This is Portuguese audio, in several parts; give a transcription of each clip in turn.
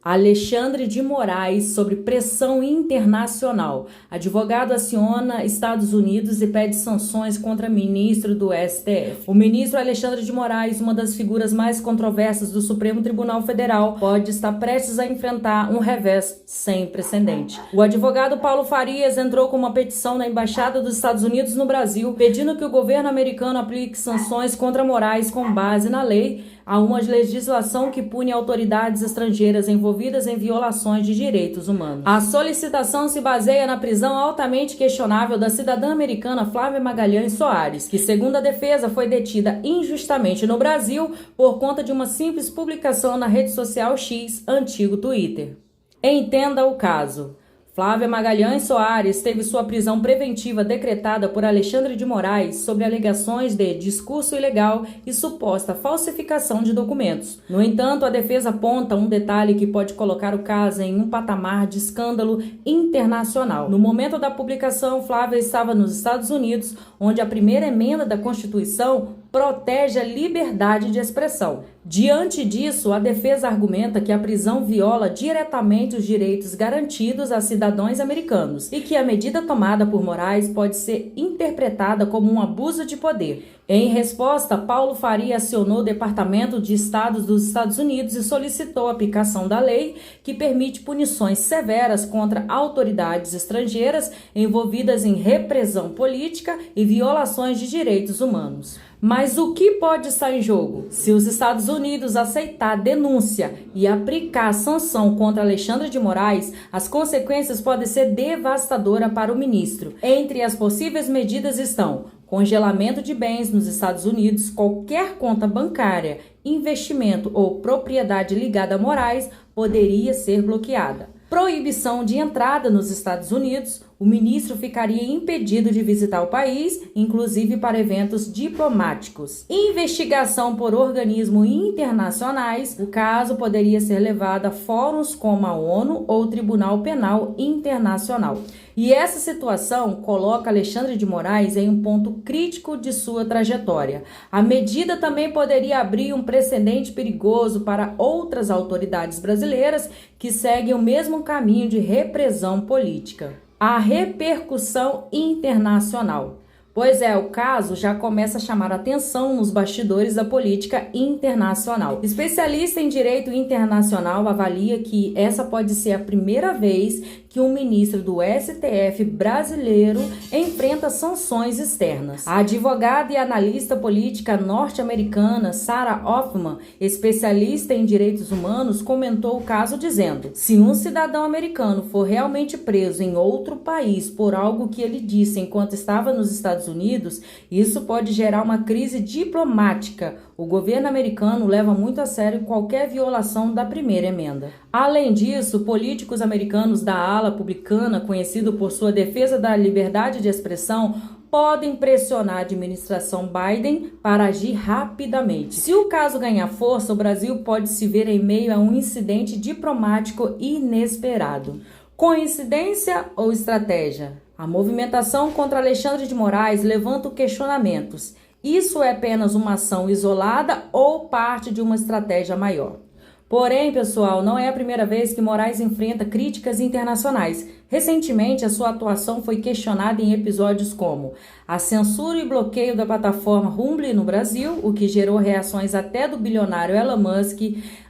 Alexandre de Moraes sobre pressão internacional. Advogado aciona Estados Unidos e pede sanções contra ministro do STF. O ministro Alexandre de Moraes, uma das figuras mais controversas do Supremo Tribunal Federal, pode estar prestes a enfrentar um revés sem precedente. O advogado Paulo Farias entrou com uma petição na Embaixada dos Estados Unidos no Brasil, pedindo que o governo americano aplique sanções contra Moraes com base na lei. Há uma legislação que pune autoridades estrangeiras envolvidas em violações de direitos humanos. A solicitação se baseia na prisão altamente questionável da cidadã americana Flávia Magalhães Soares, que, segundo a defesa, foi detida injustamente no Brasil por conta de uma simples publicação na rede social X, antigo Twitter. Entenda o caso. Flávia Magalhães Soares teve sua prisão preventiva decretada por Alexandre de Moraes sobre alegações de discurso ilegal e suposta falsificação de documentos. No entanto, a defesa aponta um detalhe que pode colocar o caso em um patamar de escândalo internacional. No momento da publicação, Flávia estava nos Estados Unidos, onde a primeira emenda da Constituição protege a liberdade de expressão. Diante disso, a defesa argumenta que a prisão viola diretamente os direitos garantidos a cidadãos americanos e que a medida tomada por Moraes pode ser interpretada como um abuso de poder. Em resposta, Paulo Faria acionou o Departamento de Estado dos Estados Unidos e solicitou a aplicação da lei que permite punições severas contra autoridades estrangeiras envolvidas em repressão política e violações de direitos humanos. Mas o que pode estar em jogo? Se os Estados Unidos aceitar a denúncia e aplicar a sanção contra Alexandre de Moraes, as consequências podem ser devastadoras para o ministro. Entre as possíveis medidas estão congelamento de bens nos Estados Unidos, qualquer conta bancária, investimento ou propriedade ligada a Moraes poderia ser bloqueada. Proibição de entrada nos Estados Unidos, o ministro ficaria impedido de visitar o país, inclusive para eventos diplomáticos. Investigação por organismos internacionais, o caso poderia ser levado a fóruns como a ONU ou o Tribunal Penal Internacional. E essa situação coloca Alexandre de Moraes em um ponto crítico de sua trajetória. A medida também poderia abrir um precedente perigoso para outras autoridades brasileiras que seguem o mesmo caminho de repressão política. A repercussão internacional. Pois é, o caso já começa a chamar atenção nos bastidores da política internacional. Especialista em direito internacional avalia que essa pode ser a primeira vez que um ministro do STF brasileiro enfrenta sanções externas. A advogada e analista política norte-americana Sarah Hoffman, especialista em direitos humanos, comentou o caso dizendo: se um cidadão americano for realmente preso em outro país por algo que ele disse enquanto estava nos Estados Unidos, isso pode gerar uma crise diplomática. O governo americano leva muito a sério qualquer violação da primeira emenda. Além disso, políticos americanos da ala republicana, conhecido por sua defesa da liberdade de expressão, podem pressionar a administração Biden para agir rapidamente. Se o caso ganhar força, o Brasil pode se ver em meio a um incidente diplomático inesperado. Coincidência ou estratégia? A movimentação contra Alexandre de Moraes levanta questionamentos. Isso é apenas uma ação isolada ou parte de uma estratégia maior? Porém, pessoal, não é a primeira vez que Moraes enfrenta críticas internacionais. Recentemente, a sua atuação foi questionada em episódios como a censura e bloqueio da plataforma Rumble no Brasil, o que gerou reações até do bilionário Elon Musk,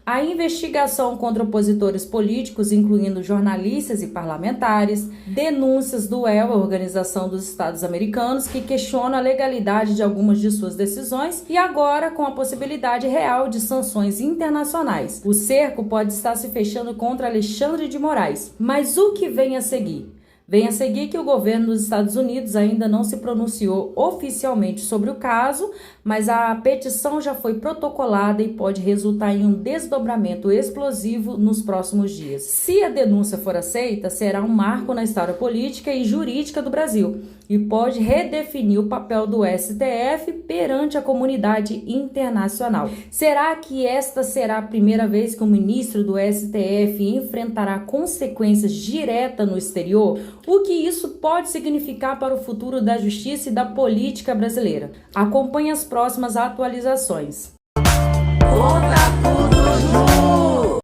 a investigação contra opositores políticos, incluindo jornalistas e parlamentares, denúncias do UEL, a Organização dos Estados Americanos, que questiona a legalidade de algumas de suas decisões, e agora com a possibilidade real de sanções internacionais. O cerco pode estar se fechando contra Alexandre de Moraes. Mas o que vem a seguir? Vem a seguir que o governo dos Estados Unidos ainda não se pronunciou oficialmente sobre o caso, mas a petição já foi protocolada e pode resultar em um desdobramento explosivo nos próximos dias. Se a denúncia for aceita, será um marco na história política e jurídica do Brasil e pode redefinir o papel do STF perante a comunidade internacional. Será que esta será a primeira vez que um ministro do STF enfrentará consequências diretas no exterior? O que isso pode significar para o futuro da justiça e da política brasileira? Acompanhe as próximas atualizações. Conta tudo.